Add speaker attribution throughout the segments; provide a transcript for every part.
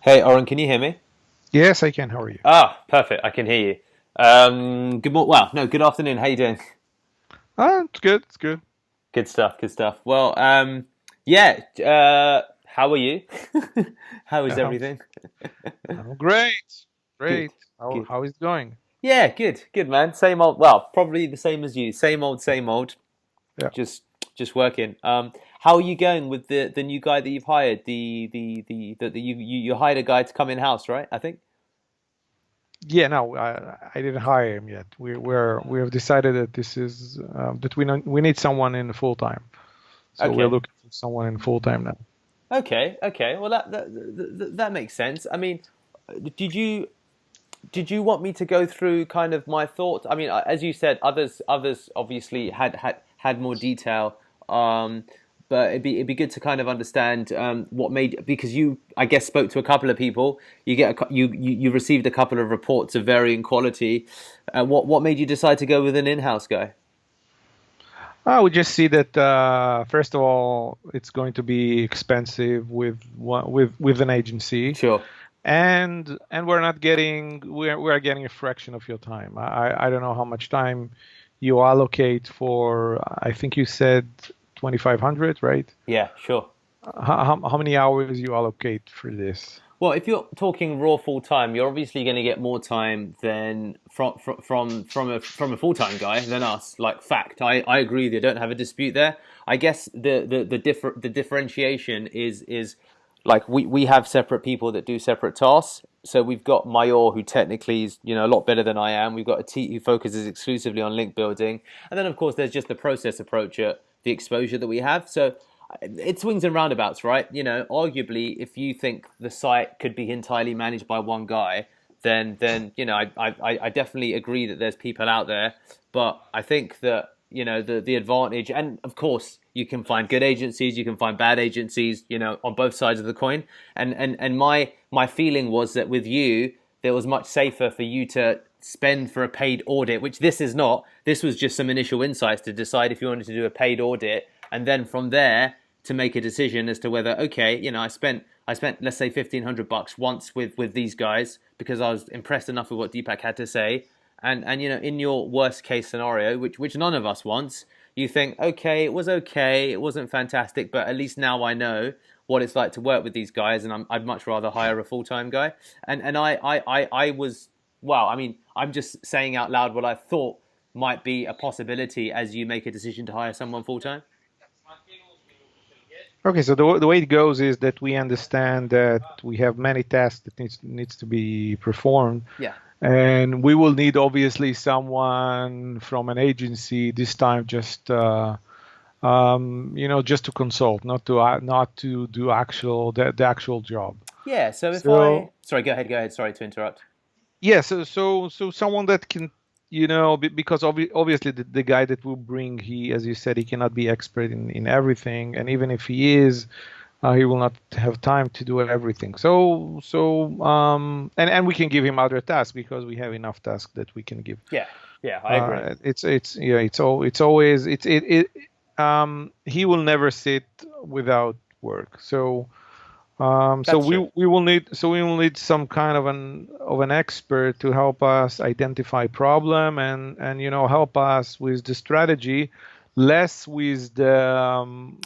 Speaker 1: Hey, Oren, can you hear me?
Speaker 2: Yes, I can. How are you?
Speaker 1: Ah, perfect. I can hear you. Good morning. Well, no, good afternoon. How you doing?
Speaker 2: It's good. It's good.
Speaker 1: Good stuff. Good stuff. Well, yeah. How are you? How is
Speaker 2: I'm,
Speaker 1: everything?
Speaker 2: I'm great.
Speaker 1: Good.
Speaker 2: Great. How
Speaker 1: Good.
Speaker 2: how is it going?
Speaker 1: Yeah, good. Good, man. Same old. Well, probably the same as you. Same old. Same old.
Speaker 2: Yeah.
Speaker 1: Just, just working. How are you going with the new guy that you've hired? The you hired a guy to come in house, right? I think.
Speaker 2: Yeah. No, I didn't hire him yet. We have decided that this is that we need someone in full time. So we're
Speaker 1: Okay.
Speaker 2: looking for someone in full time now.
Speaker 1: Okay, okay. Well, that makes sense. I mean, did you did you want me to go through kind of my thoughts? I mean, as you said, others obviously had more detail. Um, but it'd be good to kind of understand what made because you I guess spoke to a couple of people. You get you received a couple of reports of varying quality. What made you decide to go with an in-house guy?
Speaker 2: We just see that first of all, it's going to be expensive with an agency,
Speaker 1: Sure.
Speaker 2: and we're getting a fraction of your time. I don't know how much time you allocate for. I think you said 2,500, right?
Speaker 1: Yeah, sure.
Speaker 2: How many hours you allocate for this?
Speaker 1: Well, if you're talking raw full time, you're obviously going to get more time than from a full time guy than us. Like fact, I agree with you. I don't have a dispute there. I guess the differentiation is like we have separate people that do separate tasks. So we've got Mayor, who technically is a lot better than I am. We've got a T who focuses exclusively on link building, and then of course there's just the process approach at the exposure that we have. So it swings and roundabouts, right? Arguably, if you think the site could be entirely managed by one guy, then I definitely agree that there's people out there, but I think that the advantage, and of course you can find good agencies, you can find bad agencies, on both sides of the coin, and my feeling was that with you, it was much safer for you to spend for a paid audit, which this is not. This was just some initial insights to decide if you wanted to do a paid audit, and then from there to make a decision as to whether okay, I spent let's say $1,500 once with these guys because I was impressed enough with what Deepak had to say, and in your worst case scenario, which none of us wants, you think okay, it was okay, it wasn't fantastic, but at least now I know what it's like to work with these guys, and I'd much rather hire a full time guy. And I was wow. I mean, I'm just saying out loud what I thought might be a possibility as you make a decision to hire someone full time.
Speaker 2: Okay, so the way it goes is that we understand that we have many tasks that needs to be performed,
Speaker 1: Yeah.
Speaker 2: and we will need obviously someone from an agency this time just to consult, not to do the actual job.
Speaker 1: Yeah, so if I
Speaker 2: So
Speaker 1: sorry, go ahead. Sorry to interrupt.
Speaker 2: yeah, so someone that can, because obviously the guy that will bring, as you said, he cannot be expert in everything, and even if he is, he will not have time to do everything. And we can give him other tasks because we have enough tasks that we can give.
Speaker 1: Yeah, yeah, I agree.
Speaker 2: It's yeah, it's always he will never sit without work. So
Speaker 1: That's true.
Speaker 2: we will need some kind of an expert to help us identify problem and help us with the strategy, less with the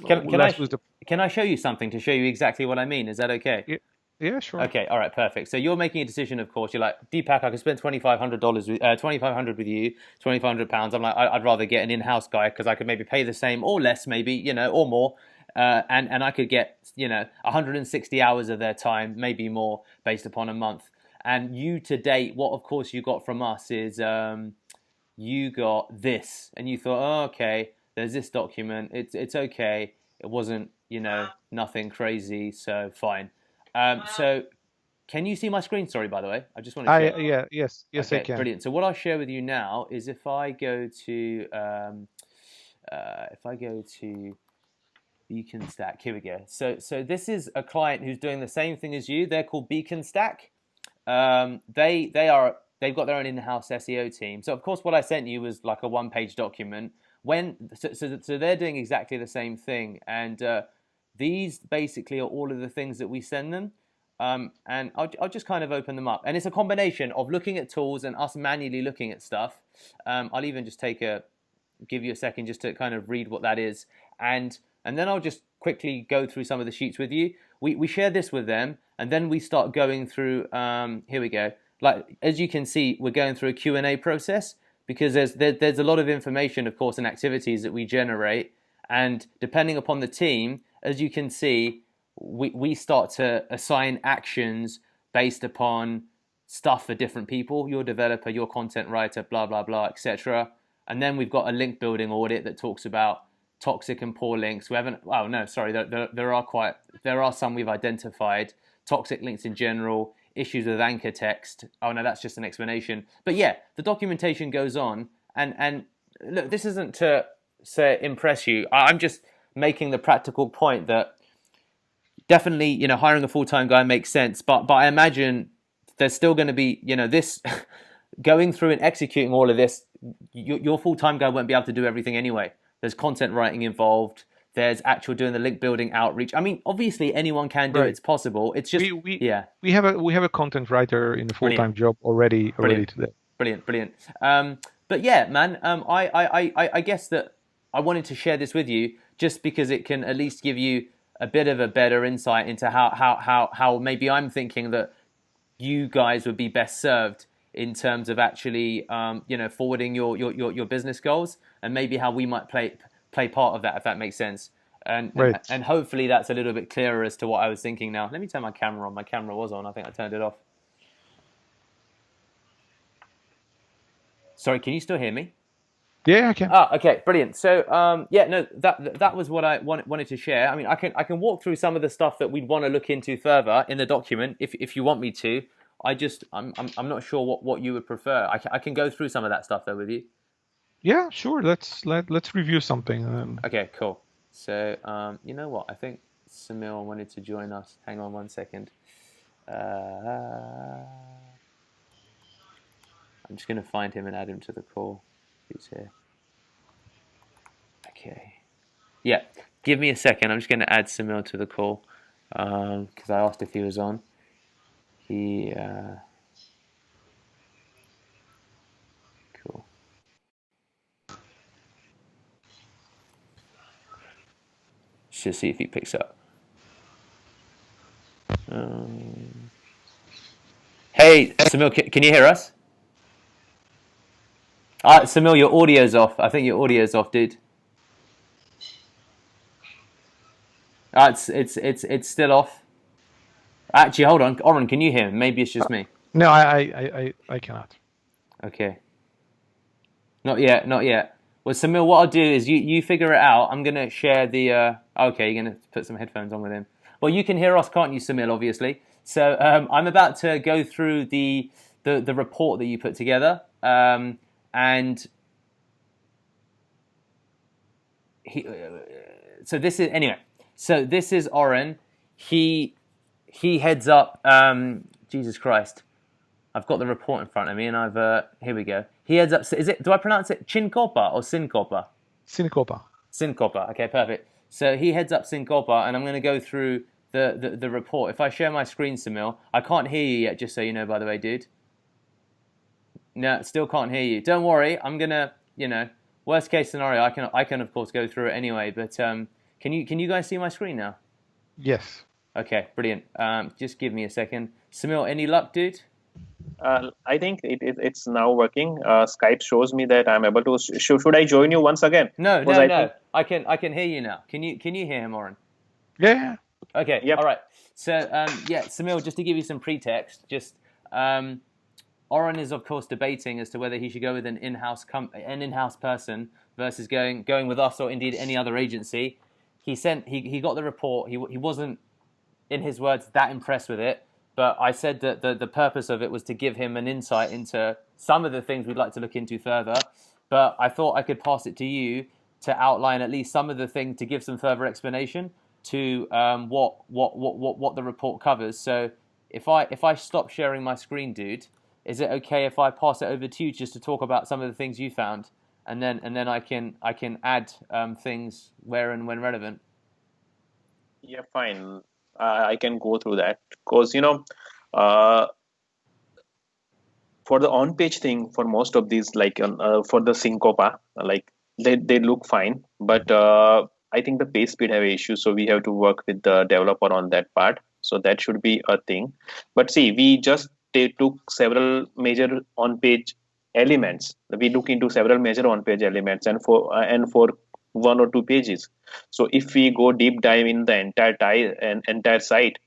Speaker 1: Can I
Speaker 2: less with the
Speaker 1: can I show you something to show you exactly what I mean? Is that okay?
Speaker 2: yeah, yeah, sure.
Speaker 1: Okay, all right, perfect. So you're making a decision, of course. You're like, Deepak, I could spend $2,500 with 2,500 with you, £2,500. I'm like, I'd rather get an in-house guy because I could maybe pay the same or less, maybe or more, and I could get 160 hours of their time, maybe more, based upon a month. And you to date, what of course you got from us is you got this, and you thought, oh, okay, there's this document. It's okay. It wasn't nothing crazy, so fine. So can you see my screen? Sorry, by the way, I just want to
Speaker 2: I
Speaker 1: share.
Speaker 2: Yeah, yes, I
Speaker 1: Okay,
Speaker 2: can.
Speaker 1: brilliant. So what I'll share with you now is if I go to Beacon Stack, here we go. So this is a client who's doing the same thing as you. They're called Beacon Stack. They've got their own in-house SEO team. So of course, what I sent you was like a one-page document. So they're doing exactly the same thing, and these basically are all of the things that we send them. and I'll just kind of open them up. And it's a combination of looking at tools and us manually looking at stuff. I'll even just give you a second just to kind of read what that is, and then I'll just quickly go through some of the sheets with you. We share this with them, and then we start going through. Here we go. Like as you can see, we're going through a Q&A process because there's a lot of information, of course, and activities that we generate, and depending upon the team, as you can see, we start to assign actions based upon stuff for different people. Your developer, your content writer, blah blah blah, etc. And then we've got a link building audit that talks about toxic and poor links. We haven't. Oh no, sorry. There are some we've identified. Toxic links in general, issues with anchor text. Oh no, that's just an explanation. But yeah, the documentation goes on. And look, this isn't to say impress you. I'm just making the practical point that definitely, hiring a full-time guy makes sense. But I imagine there's still going to be, this going through and executing all of this. Your full-time guy won't be able to do everything anyway. There's content writing involved. There's actual doing the link building outreach. I mean, obviously anyone can do it. It's possible. It's just
Speaker 2: we have a content writer in a full-time job already today.
Speaker 1: Brilliant. But yeah, man, I guess that I wanted to share this with you just because it can at least give you a bit of a better insight into how maybe I'm thinking that you guys would be best served in terms of actually forwarding your business goals, and maybe how we might play part of that, if that makes sense. And hopefully that's a little bit clearer as to what I was thinking now. Let me turn my camera on. My camera was on. I think I turned it off. Sorry, can you still hear me?
Speaker 2: Yeah, I can.
Speaker 1: Okay, brilliant. So, that was what I wanted to share. I mean, I can walk through some of the stuff that we'd want to look into further in the document if you want me to. I'm not sure what you would prefer. I can go through some of that stuff though with you.
Speaker 2: Yeah, sure. Let's review something.
Speaker 1: Okay, cool. So, you know what? I think Semil wanted to join us. Hang on one second. I'm just going to find him and add him to the call. Who's here? Okay. Yeah, give me a second. I'm just going to add Semil to the call because I asked if he was on. Cool. Just see if he picks up. Hey, Semil, can you hear us? Semil, your audio's off. I think your audio's off, dude. It's still off. Actually, hold on, Oren, can you hear him? Maybe it's just me.
Speaker 2: No, I cannot.
Speaker 1: Okay. Not yet. Well, Semil, what I'll do is you figure it out. I'm gonna share the. Okay, you're gonna put some headphones on with him. Well, you can hear us, can't you, Semil? Obviously. So I'm about to go through the report that you put together, and so this is anyway. So this is Oren. He heads up. Jesus Christ, I've got the report in front of me, and here we go. He heads up. Is it? Do I pronounce it Cincope or Cincope?
Speaker 2: Cincope.
Speaker 1: Cincope. Okay, perfect. So he heads up Cincope, and I'm going to go through the report. If I share my screen, Semil, I can't hear you yet. Just so you know, by the way, dude. No, still can't hear you. Don't worry. I'm gonna, worst case scenario, I can of course go through it anyway. But can you guys see my screen now?
Speaker 2: Yes.
Speaker 1: Okay, brilliant. Just give me a second. Semil, any luck, dude?
Speaker 3: I think it's now working. Skype shows me that I'm able to. Should I join you once again?
Speaker 1: No. I can hear you now. Can you hear him, Oren?
Speaker 2: Yeah.
Speaker 1: Okay.
Speaker 3: Yep.
Speaker 1: All right. So Semil, just to give you some pretext, Oren is of course debating as to whether he should go with an in-house person versus going with us or indeed any other agency. He got the report. He wasn't, in his words, that impressed with it. But I said that the purpose of it was to give him an insight into some of the things we'd like to look into further. But I thought I could pass it to you to outline at least some of the things, to give some further explanation to what the report covers. So if I stop sharing my screen, dude, is it okay if I pass it over to you just to talk about some of the things you found, and then I can add things where and when relevant?
Speaker 3: Yeah, fine. I can go through that, because uh, for the on-page thing, for most of these, like for the Syncopa, like they look fine, but I think the page speed have issues, so we have to work with the developer on that part. So that should be a thing. But see, we just took several major on-page elements. We look into several major on-page elements, and for one or two pages. So if we go deep dive in the entire site,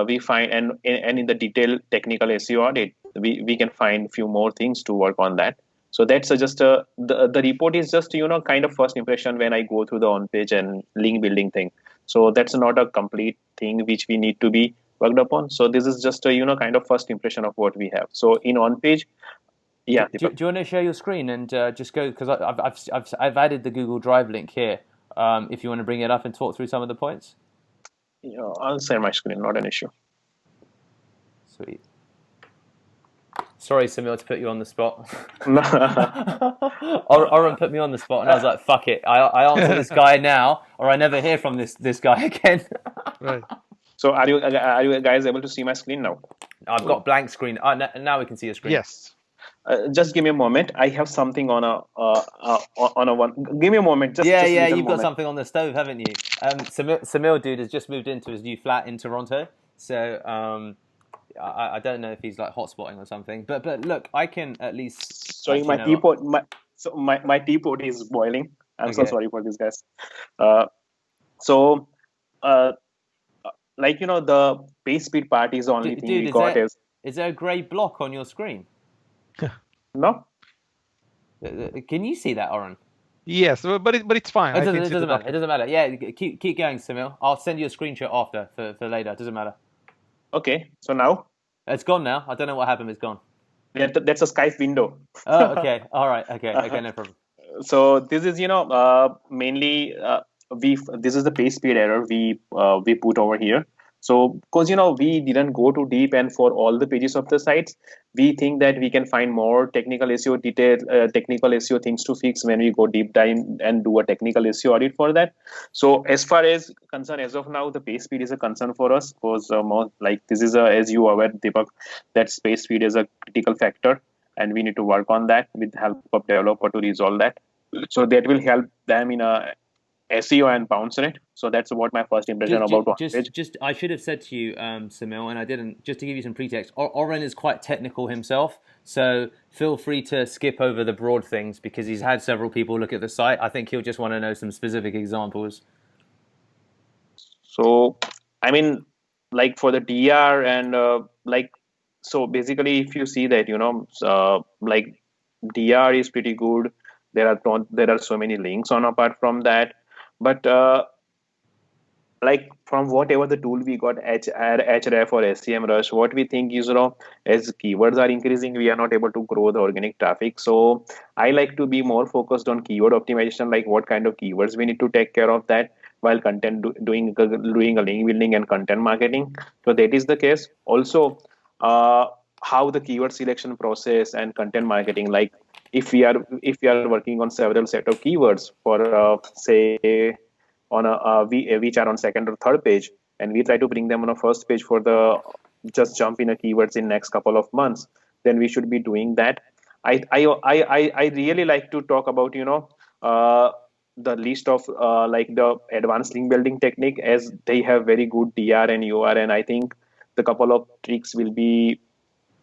Speaker 3: we find, and in the detailed technical SEO audit, we can find few more things to work on that. So that's just the report is just kind of first impression when I go through the on page and link building thing. So that's not a complete thing which we need to be worked upon. So this is just a kind of first impression of what we have. So in on page, yeah,
Speaker 1: Do you want to share your screen and just go, because I've added the Google Drive link here. If you want to bring it up and talk through some of the points.
Speaker 3: I'll share my screen, not an issue.
Speaker 1: Sweet. Sorry, Semil, to put you on the spot. Oren put me on the spot, and I was like, "Fuck it, I answer this guy now, or I never hear from this guy again."
Speaker 2: Right.
Speaker 3: So are you guys able to see my screen now?
Speaker 1: I've got blank screen. Now we can see your screen.
Speaker 2: Yes.
Speaker 3: Just give me a moment. I have something on a one. Give me a moment. Just
Speaker 1: You've
Speaker 3: moment.
Speaker 1: got something on the stove, haven't you? Samil dude has just moved into his new flat in Toronto, so I don't know if he's like hotspotting or something. But look, I can at least.
Speaker 3: Sorry, my teapot. My teapot is boiling. I'm so sorry for this, guys. Like the page speed part is the only thing we got.
Speaker 1: Is there a grey block on your screen?
Speaker 3: No.
Speaker 1: Can you see that, Oren?
Speaker 2: Yes, but it's fine.
Speaker 1: It doesn't matter. It doesn't matter. Yeah, keep going, Semil. I'll send you a screenshot after for later. It doesn't matter.
Speaker 3: Okay, so now
Speaker 1: it's gone. Now I don't know what happened. It's gone.
Speaker 3: Yeah, that's a Skype window.
Speaker 1: Oh, okay. All right. Okay, no problem.
Speaker 3: So this is mainly this is the page speed error we put over here. So because we didn't go too deep, and for all the pages of the sites, we think that we can find more technical SEO technical SEO things to fix when we go deep dive and do a technical SEO audit for that. So as far as concern, as of now, the page speed is a concern for us, because more like this is as you are aware, Deepak, that page speed is a critical factor, and we need to work on that with the help of developer to resolve that. So that will help them in a SEO and bounce rate. So that's what my first impression about
Speaker 1: just I should have said to you, Semil, and I didn't. Just to give you some pretext, Oren is quite technical himself, so feel free to skip over the broad things because he's had several people look at the site. I think he'll just want to know some specific examples.
Speaker 3: So I mean, like for the DR and so basically, if you see that like DR is pretty good. There are so many links on apart from that, but like from whatever the tool we got, Href or SEMrush, what we think is as keywords are increasing, we are not able to grow the organic traffic. So I like to be more focused on keyword optimization, like what kind of keywords we need to take care of that while doing a link building and content marketing. So that is the case. Also, how the keyword selection process and content marketing, like if we are working on several set of keywords for say on which are on second or third page, and we try to bring them on a first page for the just jump in a keywords in next couple of months, then we should be doing that. I really like to talk about the list of like the advanced link building technique, as they have very good DR and UR, and I think the couple of tricks will be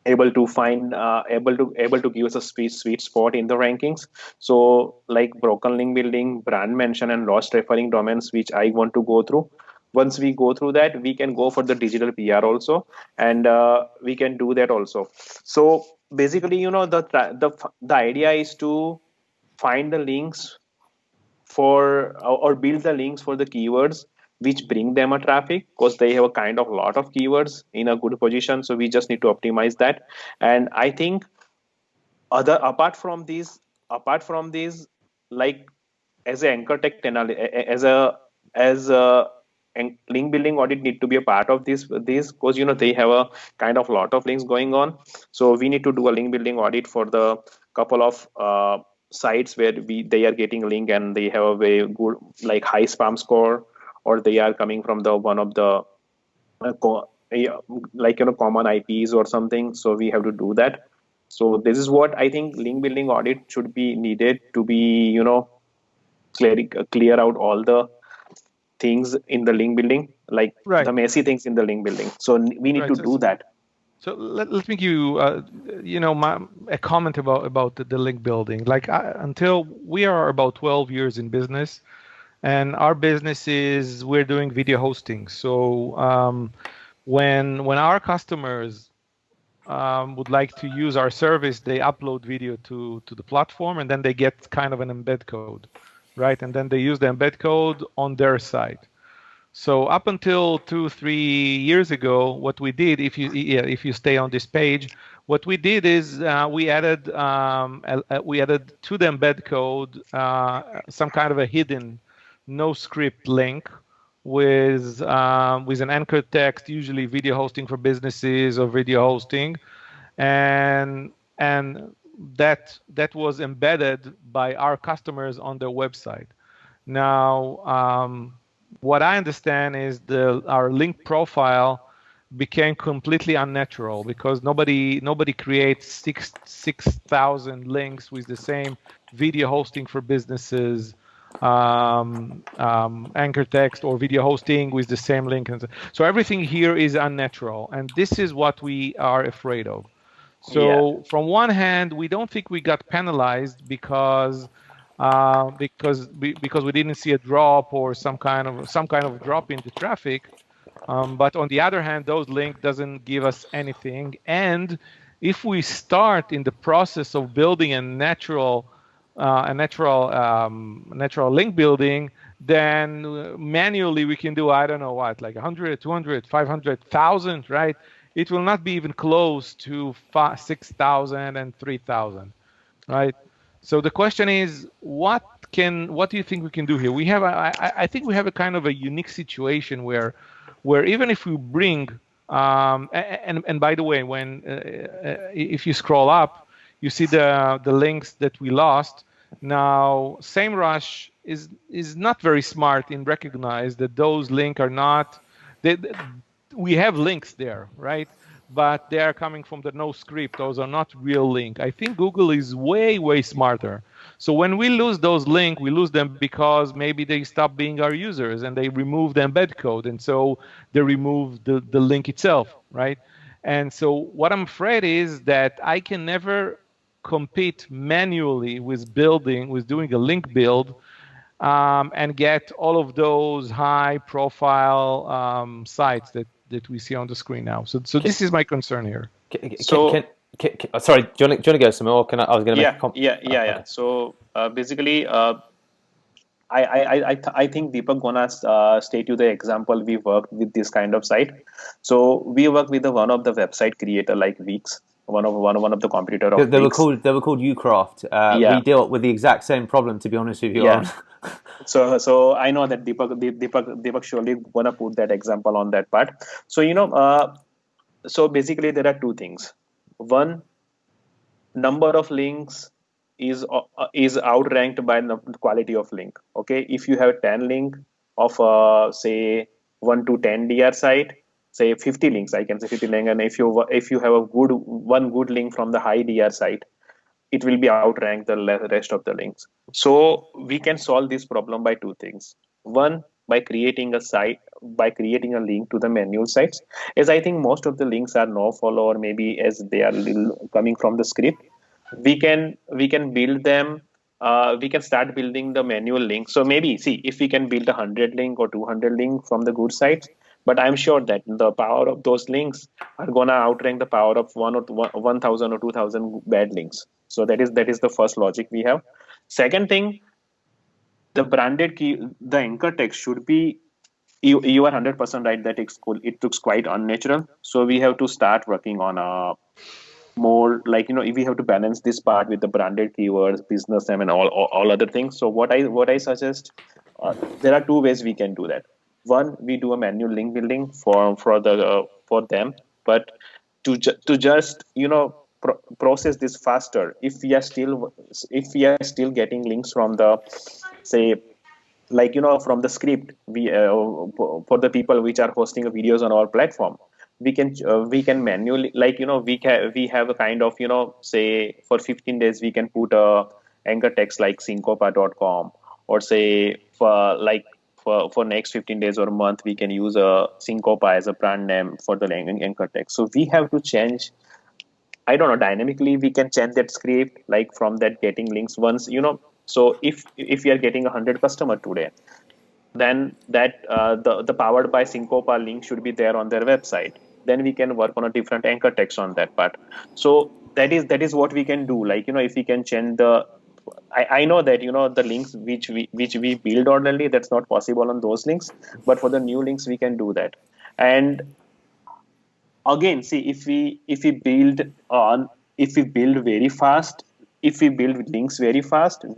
Speaker 3: able to find able to give us a sweet spot in the rankings. So like broken link building, brand mention, and lost referring domains, which I want to go through. Once we go through that, we can go for the digital PR also, and we can do that also. So basically, the idea is to find the links for or build the links for the keywords which bring them a traffic, because they have a kind of lot of keywords in a good position. So we just need to optimize that. And I think apart from these, like as an anchor tech as a link building audit need to be a part of this because they have a kind of lot of links going on. So we need to do a link building audit for the couple of sites where they are getting a link and they have a very good like high spam score, or they are coming from the one of the like common IPs or something. So we have to do that. So this is what I think link building audit should be needed to be clear out all the things in the link building, like the
Speaker 2: Right.
Speaker 3: messy things in the link building. So we need
Speaker 2: Right.
Speaker 3: to do that.
Speaker 2: So let me give you, a comment about the link building. Like until we are about 12 years in business, and our business is we're doing video hosting. So when our customers would like to use our service, they upload video to the platform, and then they get kind of an embed code, right? And then they use the embed code on their site. So up until 2-3 years ago, what we did, if you stay on this page, what we did is we added to the embed code some kind of a hidden no script link with an anchor text, usually video hosting for businesses or video hosting, and that was embedded by our customers on their website. Now, what I understand is our link profile became completely unnatural because nobody creates 6,000 links with the same video hosting for businesses, anchor text, or video hosting with the same link. So everything here is unnatural, and this is what we are afraid of.
Speaker 3: Yeah.
Speaker 2: So from one hand, we don't think we got penalized because we didn't see a drop or some kind of drop in the traffic. But on the other hand, those links doesn't give us anything. And if we start in the process of building a natural link building, then manually we can do, I don't know what, like 100, 200, 500,000, right? It will not be even close to 6,000 and 3,000, right? So the question is, what do you think we can do here? I think we have a kind of a unique situation where even if we bring, and by the way, if you scroll up, you see the links that we lost. Now, SEMrush is not very smart in recognize that those links are not. We have links there, right? But they are coming from the no script. Those are not real links. I think Google is way smarter. So when we lose those links, we lose them because maybe they stop being our users and they remove the embed code, and so they remove the link itself, right? And so what I'm afraid is that I can never compete manually with doing a link build, and get all of those high profile sites that we see on the screen now. So this is my concern here.
Speaker 1: Sorry, do you want to go, Semil, or I was going to make a comment.
Speaker 3: Yeah. So basically, I think Deepak gonna state you the example we worked with this kind of site. So we work with one of the website creator like Wix, one of the competitor of
Speaker 1: They were
Speaker 3: Wix.
Speaker 1: called Ucraft.
Speaker 3: Yeah.
Speaker 1: We dealt with the exact same problem, to be honest with you.
Speaker 3: Yeah. So I know that Deepak surely gonna put that example on that part. So so basically there are two things. One, number of links is outranked by the quality of link. Okay, if you have 10 link of say 1 to 10 DR site, say 50 links, I can say 50 link, and if you have a good link from the high DR site, it will be outrank the rest of the links. So we can solve this problem by two things. One, by creating a link to the manual sites, as I think most of the links are no follow, or maybe as they are coming from the script, we can build them. We can start building the manual link. So maybe see if we can build 100 link or 200 link from the good sites, but I'm sure that the power of those links are gonna outrank the power of 1,000 or 2,000 bad links. So that is the first logic we have. Second thing, the branded key, the anchor text should be. You are 100% right that it looks quite unnatural. So we have to start working on a more like we have to balance this part with the branded keywords, business name, and all other things. So what I suggest, there are two ways we can do that. One, we do a manual link building for them, but to just process this faster, if we are still getting links from the say like from the script, we for the people which are hosting videos on our platform, we can manually, like we have a kind of say for 15 days we can put a anchor text like syncopa.com, or say for next 15 days or a month we can use a Syncopa as a brand name for the anchor text. So we have to change, I don't know, dynamically we can change that script, like from that getting links once, so if we are getting 100 customer today, then that the powered by Syncopa link should be there on their website. Then we can work on a different anchor text on that part. So that is what we can do. Like if we can change the, I know that the links which we build ordinarily, that's not possible on those links, but for the new links we can do that. And again, see, if we build very fast, if we build links very fast, uh,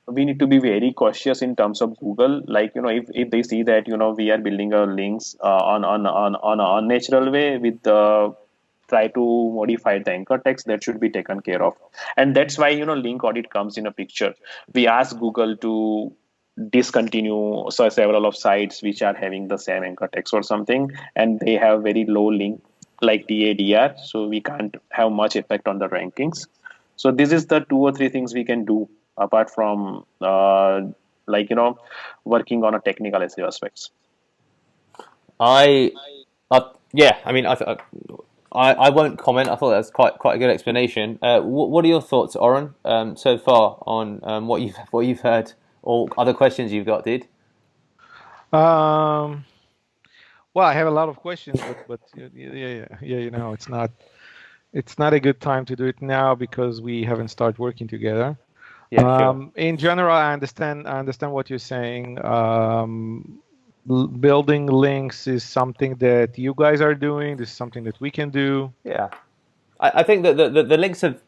Speaker 3: we need to be very cautious in terms of Google. Like if they see that we are building our links on an unnatural way with the try to modify the anchor text, that should be taken care of. And that's why link audit comes in a picture. We ask Google to discontinue several of sites which are having the same anchor text or something, and they have very low link like DADR, so we can't have much effect on the rankings. So this is the two or three things we can do apart from like working on a technical SEO aspects.
Speaker 1: I, yeah, I mean, I won't comment. I thought that was quite a good explanation. What are your thoughts, Oren, so far on what you've heard, or other questions you've got, dude?
Speaker 2: Um, well, I have a lot of questions, but yeah, it's not a good time to do it now because we haven't started working together.
Speaker 1: Yeah, sure.
Speaker 2: In general, I understand what you're saying. Building links is something that you guys are doing. This is something that we can do.
Speaker 1: Yeah, I think that the links have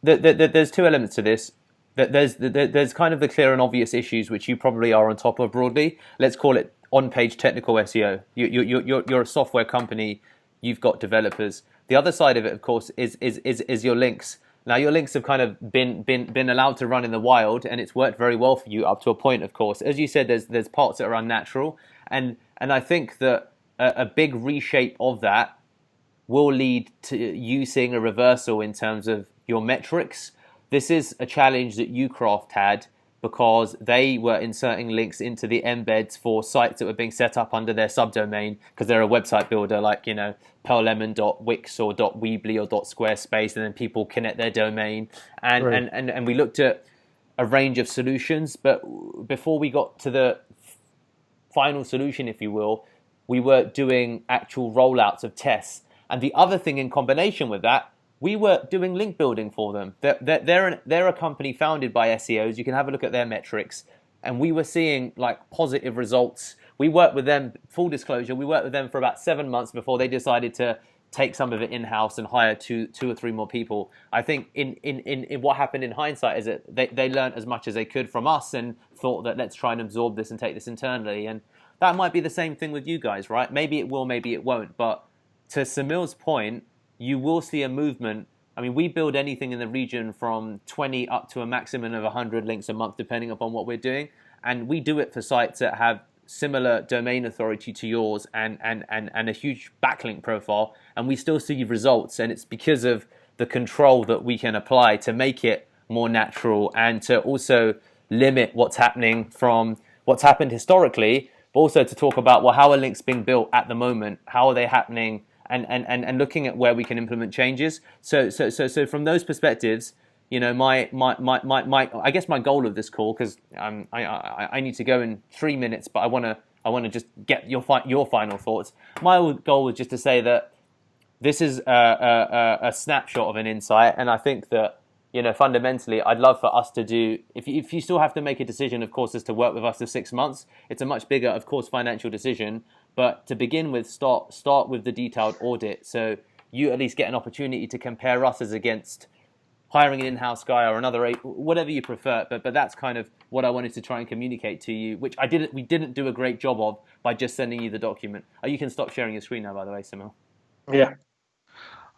Speaker 1: there's two elements to this. That there's kind of the clear and obvious issues which you probably are on top of broadly. Let's call it on-page technical SEO. You're a software company. You've got developers. The other side of it, of course, is your links. Now your links have kind of been allowed to run in the wild, and it's worked very well for you up to a point. Of course, as you said, there's parts that are unnatural, and I think that a big reshape of that will lead to you seeing a reversal in terms of your metrics. This is a challenge that Ucraft had because they were inserting links into the embeds for sites that were being set up under their subdomain because they're a website builder like, pearllemon.wix or .weebly or .squarespace, and then people connect their domain. And,
Speaker 2: Right.
Speaker 1: and we looked at a range of solutions, but before we got to the final solution, if you will, we were doing actual rollouts of tests. And the other thing in combination with that, we were doing link building for them. They're a company founded by SEOs. You can have a look at their metrics. And we were seeing like positive results. We worked with them, full disclosure, we worked with them for about 7 months before they decided to take some of it in-house and hire two or three more people. I think in what happened in hindsight is that they learned as much as they could from us and thought that let's try and absorb this and take this internally. And that might be the same thing with you guys, right? Maybe it will, maybe it won't. But to Semil's point, you will see a movement. I mean, we build anything in the region from 20 up to a maximum of 100 links a month, depending upon what we're doing. And we do it for sites that have similar domain authority to yours and a huge backlink profile. And we still see results. And it's because of the control that we can apply to make it more natural and to also limit what's happening from what's happened historically, but also to talk about, well, how are links being built at the moment? How are they happening? And looking at where we can implement changes. So from those perspectives, my I guess my goal of this call, because I need to go in 3 minutes, but I want to just get your final thoughts. My goal was just to say that this is a snapshot of an insight, and I think that fundamentally, I'd love for us to do. If you still have to make a decision, of course, as to work with us for 6 months, it's a much bigger, of course, financial decision. But to begin with, start with the detailed audit, so you at least get an opportunity to compare us as against hiring an in-house guy or another, whatever you prefer. But that's kind of what I wanted to try and communicate to you, which we didn't do a great job of by just sending you the document. You can stop sharing your screen now, by the way, Semil.
Speaker 3: Yeah.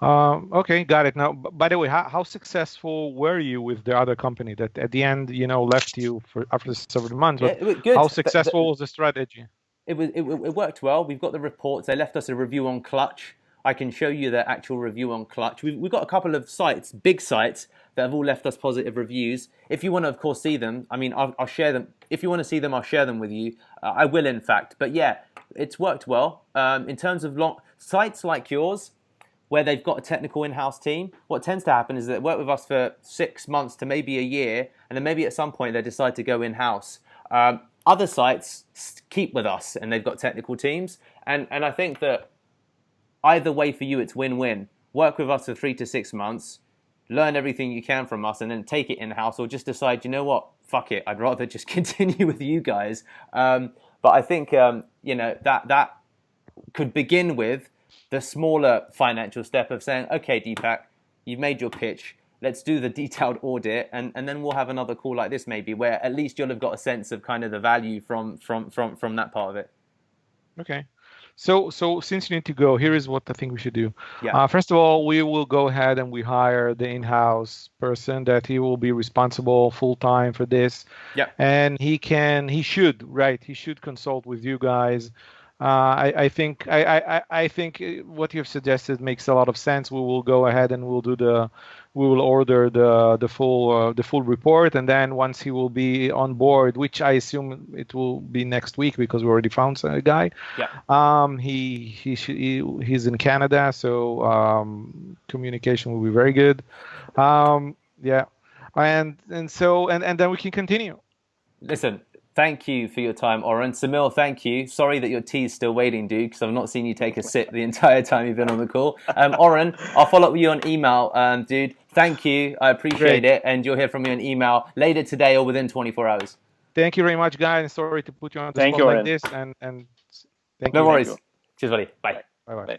Speaker 2: Okay, got it. Now, by the way, how successful were you with the other company that at the end, left you for after several months?
Speaker 1: Yeah,
Speaker 2: But
Speaker 1: it was good.
Speaker 2: how successful was the strategy?
Speaker 1: It worked well. We've got the reports. They left us a review on Clutch. I can show you the actual review on Clutch. We've got a couple of sites, big sites, that have all left us positive reviews. If you want to, of course, see them, I mean, I'll share them. If you want to see them, I'll share them with you. I will, in fact. But yeah, it's worked well. In terms of sites like yours, where they've got a technical in-house team, what tends to happen is that they work with us for 6 months to maybe a year, and then maybe at some point they decide to go in-house. Other sites keep with us, and they've got technical teams, and I think that either way for you, it's win-win. Work with us for 3 to 6 months, learn everything you can from us, and then take it in-house, or just decide, you know what, fuck it, I'd rather just continue with you guys. But I think that could begin with the smaller financial step of saying, okay, Deepak, you've made your pitch. Let's do the detailed audit, and then we'll have another call like this maybe, where at least you'll have got a sense of kind of the value from that part of it.
Speaker 2: Okay. So since you need to go, here is what I think we should do.
Speaker 1: Yeah.
Speaker 2: First of all, we will go ahead and we hire the in-house person that he will be responsible full time for this.
Speaker 1: Yeah.
Speaker 2: And he should consult with you guys. I think what you've suggested makes a lot of sense. We will go ahead and we will order the full report, and then once he will be on board, which I assume it will be next week because we already found a guy.
Speaker 1: Yeah.
Speaker 2: He's in Canada, so communication will be very good. Yeah, and then we can continue.
Speaker 1: Listen, thank you for your time, Oren. Semil, thank you. Sorry that your tea's still waiting, dude, because I've not seen you take a sip the entire time you've been on the call. Oren, I'll follow up with you on email, dude. Thank you. I appreciate it. And you'll hear from me on email later today or within 24 hours.
Speaker 2: Thank you very much, guys. Sorry to put you on the spot like this. And thank you.
Speaker 1: No worries. Cheers, buddy. Bye.
Speaker 2: Bye-bye.